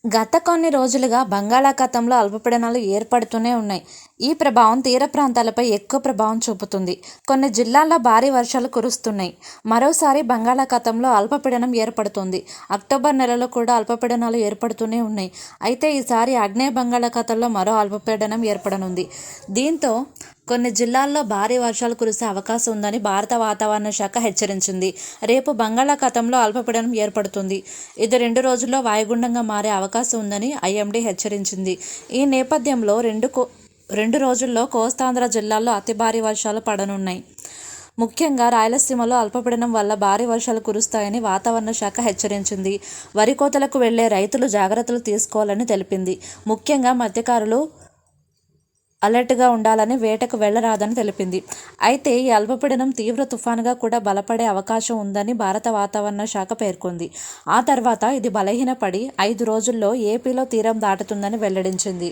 గత కొన్ని రోజులుగా బంగాళాఖాతంలో అల్పపీడనాలు ఏర్పడుతూనే ఉన్నాయి. ఈ ప్రభావం తీర ప్రాంతాలపై ఎక్కువ ప్రభావం చూపుతుంది. కొన్ని జిల్లాల్లో భారీ వర్షాలు కురుస్తున్నాయి. మరోసారి బంగాళాఖాతంలో అల్పపీడనం ఏర్పడుతుంది. అక్టోబర్ నెలలో కూడా అల్పపీడనాలు ఏర్పడుతూనే ఉన్నాయి. అయితే ఈసారి ఆగ్నేయ బంగాళాఖాతంలో మరో అల్పపీడనం ఏర్పడనుంది. దీంతో కొన్ని జిల్లాల్లో భారీ వర్షాలు కురిసే అవకాశం ఉందని భారత వాతావరణ శాఖ హెచ్చరించింది. రేపు బంగాళాఖాతంలో అల్పపీడనం ఏర్పడుతుంది. ఇది 2 రోజుల్లో వాయుగుండంగా మారే అవకాశం ఉందని ఐఎండీ హెచ్చరించింది. ఈ నేపథ్యంలో రెండు రోజుల్లో కోస్తాంధ్ర జిల్లాల్లో అతి భారీ వర్షాలు పడనున్నాయి. ముఖ్యంగా రాయలసీమలో అల్పపీడనం వల్ల భారీ వర్షాలు కురుస్తాయని వాతావరణ శాఖ హెచ్చరించింది. వరి కోతలకు వెళ్లే రైతులు జాగ్రత్తలు తీసుకోవాలని తెలిపింది. ముఖ్యంగా మత్స్యకారులు అలర్ట్గా ఉండాలని, వేటకు వెళ్లరాదని తెలిపింది. అయితే ఈ అల్పపీడనం తీవ్ర తుఫానుగా కూడా బలపడే అవకాశం ఉందని భారత వాతావరణ శాఖ పేర్కొంది. ఆ తర్వాత ఇది బలహీనపడి 5 రోజుల్లో ఏపీలో తీరం దాటుతుందని వెల్లడించింది.